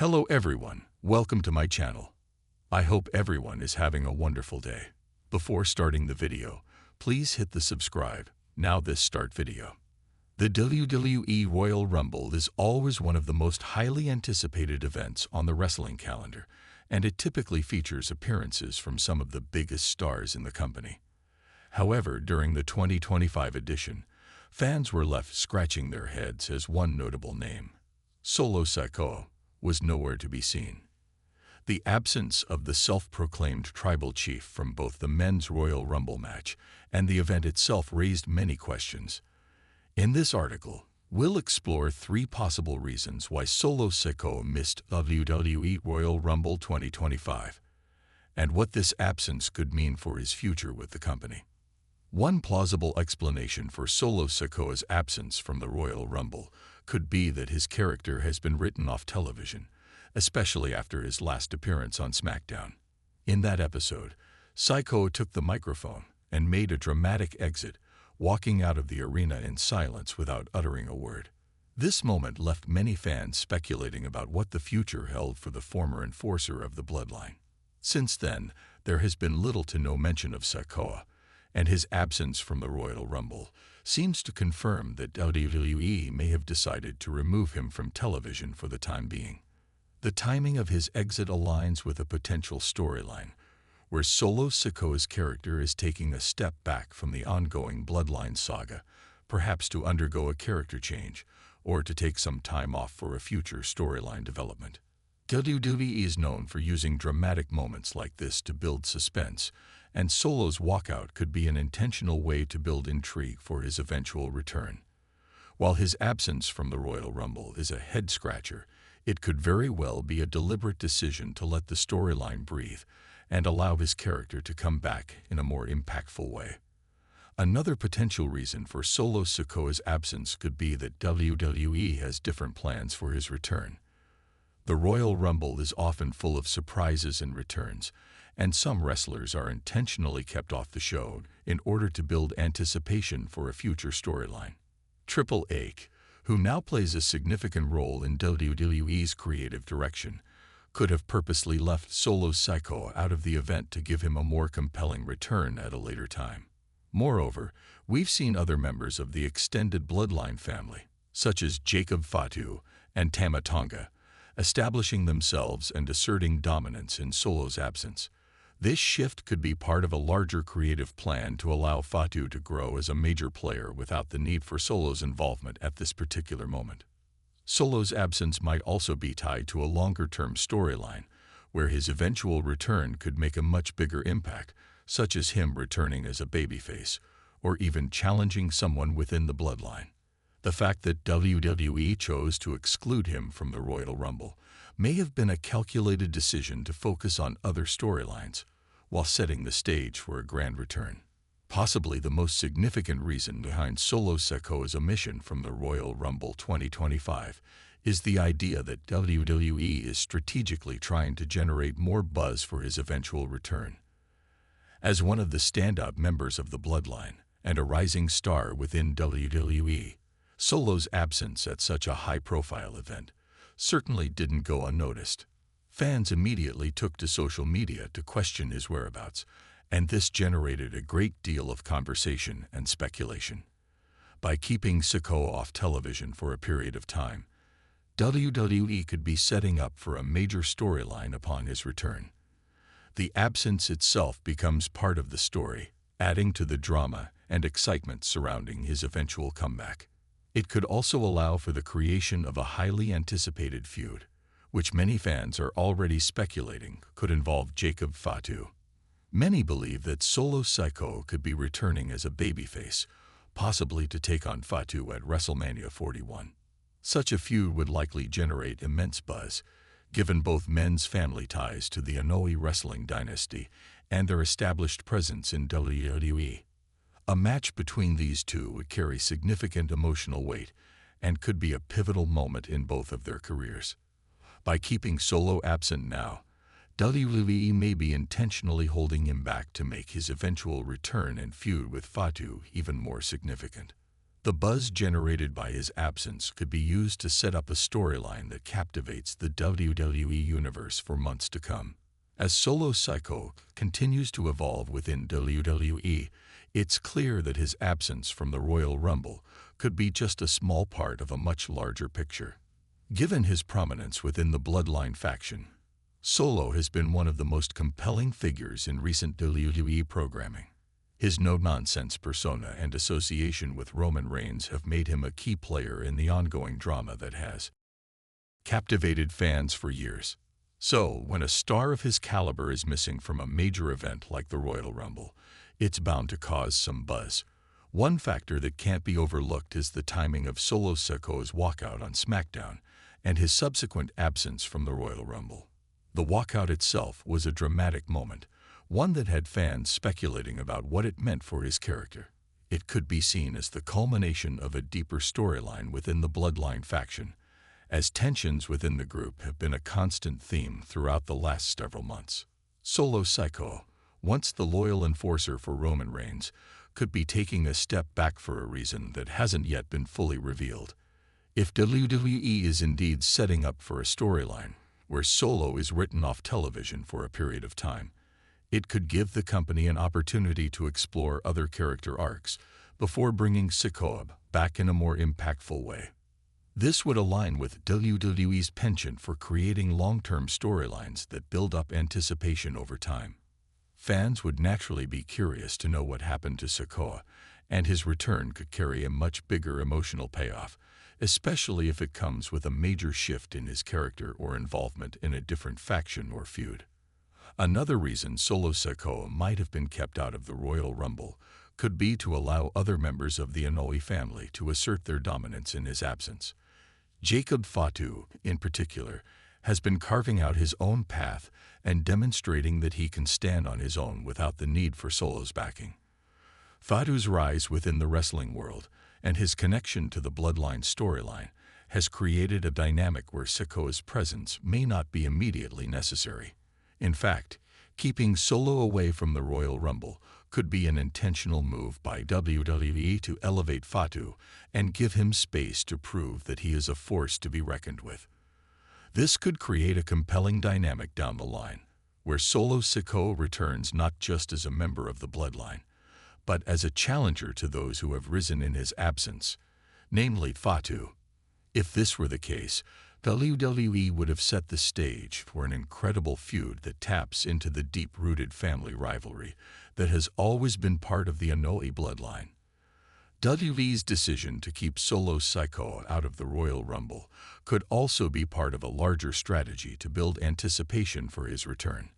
Hello everyone, welcome to my channel. I hope everyone is having a wonderful day. Before starting the video, please hit the subscribe. Now this start video. The WWE Royal Rumble is always one of the most highly anticipated events on the wrestling calendar, and it typically features appearances from some of the biggest stars in the company. However, during the 2025 edition, fans were left scratching their heads as one notable name, Sikoa, was nowhere to be seen. The absence of the self-proclaimed tribal chief from both the men's Royal Rumble match and the event itself raised many questions. In this article, we'll explore 3 possible reasons why Sikoa missed WWE Royal Rumble 2025, and what this absence could mean for his future with the company. One plausible explanation for Sikoa's absence from the Royal Rumble could be that his character has been written off television, especially after his last appearance on SmackDown. In that episode, Sikoa took the microphone and made a dramatic exit, walking out of the arena in silence without uttering a word. This moment left many fans speculating about what the future held for the former enforcer of the bloodline. Since then, there has been little to no mention of Sikoa, and his absence from the Royal Rumble seems to confirm that WWE may have decided to remove him from television for the time being. The timing of his exit aligns with a potential storyline, where Sikoa's character is taking a step back from the ongoing Bloodline saga, perhaps to undergo a character change, or to take some time off for a future storyline development. WWE is known for using dramatic moments like this to build suspense, and Solo's walkout could be an intentional way to build intrigue for his eventual return. While his absence from the Royal Rumble is a head-scratcher, it could very well be a deliberate decision to let the storyline breathe and allow his character to come back in a more impactful way. Another potential reason for Sikoa's absence could be that WWE has different plans for his return. The Royal Rumble is often full of surprises and returns, and some wrestlers are intentionally kept off the show in order to build anticipation for a future storyline. Triple H, who now plays a significant role in WWE's creative direction, could have purposely left Sikoa out of the event to give him a more compelling return at a later time. Moreover, we've seen other members of the extended Bloodline family, such as Jacob Fatu and Tama Tonga, establishing themselves and asserting dominance in Solo's absence. This shift could be part of a larger creative plan to allow Fatu to grow as a major player without the need for Solo's involvement at this particular moment. Solo's absence might also be tied to a longer-term storyline, where his eventual return could make a much bigger impact, such as him returning as a babyface, or even challenging someone within the bloodline. The fact that WWE chose to exclude him from the Royal Rumble may have been a calculated decision to focus on other storylines, while setting the stage for a grand return. Possibly the most significant reason behind Sikoa's omission from the Royal Rumble 2025 is the idea that WWE is strategically trying to generate more buzz for his eventual return. As one of the stand-up members of the Bloodline and a rising star within WWE, Solo's absence at such a high-profile event certainly didn't go unnoticed. Fans immediately took to social media to question his whereabouts, and this generated a great deal of conversation and speculation. By keeping Sikoa off television for a period of time, WWE could be setting up for a major storyline upon his return. The absence itself becomes part of the story, adding to the drama and excitement surrounding his eventual comeback. It could also allow for the creation of a highly anticipated feud, which many fans are already speculating could involve Jacob Fatu. Many believe that Sikoa could be returning as a babyface, possibly to take on Fatu at WrestleMania 41. Such a feud would likely generate immense buzz, given both men's family ties to the Inoue wrestling dynasty and their established presence in WWE. A match between these two would carry significant emotional weight and could be a pivotal moment in both of their careers. By keeping Solo absent now, WWE may be intentionally holding him back to make his eventual return and feud with Fatu even more significant. The buzz generated by his absence could be used to set up a storyline that captivates the WWE Universe for months to come. As Solo Sikoa continues to evolve within WWE, it's clear that his absence from the Royal Rumble could be just a small part of a much larger picture. Given his prominence within the Bloodline faction, Solo has been one of the most compelling figures in recent WWE programming. His no-nonsense persona and association with Roman Reigns have made him a key player in the ongoing drama that has captivated fans for years. So, when a star of his caliber is missing from a major event like the Royal Rumble, it's bound to cause some buzz. One factor that can't be overlooked is the timing of Solo Sikoa's walkout on SmackDown and his subsequent absence from the Royal Rumble. The walkout itself was a dramatic moment, one that had fans speculating about what it meant for his character. It could be seen as the culmination of a deeper storyline within the Bloodline faction, as tensions within the group have been a constant theme throughout the last several months. Solo Sikoa, once the loyal enforcer for Roman Reigns, could be taking a step back for a reason that hasn't yet been fully revealed. If WWE is indeed setting up for a storyline where Solo is written off television for a period of time, it could give the company an opportunity to explore other character arcs before bringing Sikoa back in a more impactful way. This would align with WWE's penchant for creating long-term storylines that build up anticipation over time. Fans would naturally be curious to know what happened to Sikoa, and his return could carry a much bigger emotional payoff, especially if it comes with a major shift in his character or involvement in a different faction or feud. Another reason Solo Sikoa might have been kept out of the Royal Rumble could be to allow other members of the Inoue family to assert their dominance in his absence. Jacob Fatu, in particular, has been carving out his own path and demonstrating that he can stand on his own without the need for Solo's backing. Fatu's rise within the wrestling world and his connection to the Bloodline storyline has created a dynamic where Sikoa's presence may not be immediately necessary. In fact, keeping Solo away from the Royal Rumble could be an intentional move by WWE to elevate Fatu and give him space to prove that he is a force to be reckoned with. This could create a compelling dynamic down the line, where Solo Sikoa returns not just as a member of the Bloodline, but as a challenger to those who have risen in his absence, namely Fatu. If this were the case, WWE would have set the stage for an incredible feud that taps into the deep-rooted family rivalry that has always been part of the Inoue bloodline. WWE's decision to keep Solo Sikoa out of the Royal Rumble could also be part of a larger strategy to build anticipation for his return.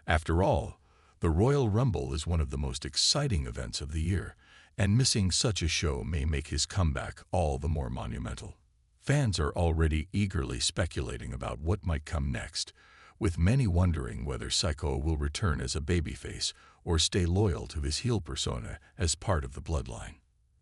After all, the Royal Rumble is one of the most exciting events of the year, and missing such a show may make his comeback all the more monumental. Fans are already eagerly speculating about what might come next, with many wondering whether Sikoa will return as a babyface or stay loyal to his heel persona as part of the bloodline.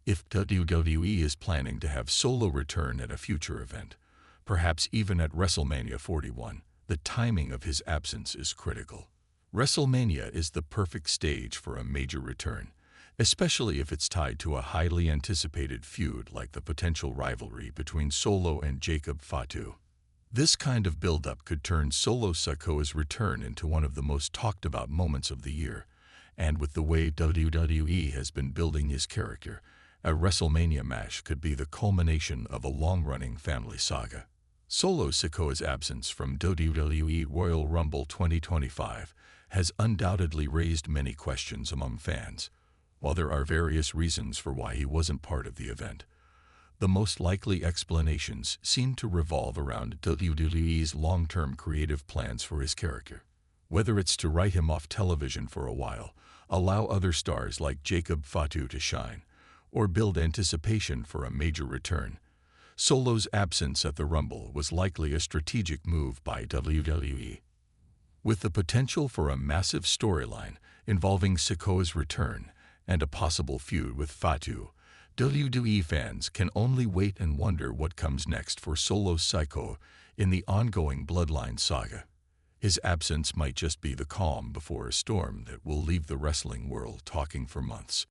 If WWE is planning to have Solo return at a future event, perhaps even at WrestleMania 41, the timing of his absence is critical. WrestleMania is the perfect stage for a major return, especially if it's tied to a highly anticipated feud like the potential rivalry between Solo and Jacob Fatu. This kind of build-up could turn Solo Sikoa's return into one of the most talked-about moments of the year, and with the way WWE has been building his character, a WrestleMania match could be the culmination of a long-running family saga. Solo Sikoa's absence from WWE Royal Rumble 2025 has undoubtedly raised many questions among fans. While there are various reasons for why he wasn't part of the event, the most likely explanations seem to revolve around WWE's long-term creative plans for his character. Whether it's to write him off television for a while, allow other stars like Jacob Fatu to shine, or build anticipation for a major return, Solo's absence at the Rumble was likely a strategic move by WWE. With the potential for a massive storyline involving Sikoa's return and a possible feud with Fatu, WWE fans can only wait and wonder what comes next for Solo Sikoa in the ongoing Bloodline saga. His absence might just be the calm before a storm that will leave the wrestling world talking for months.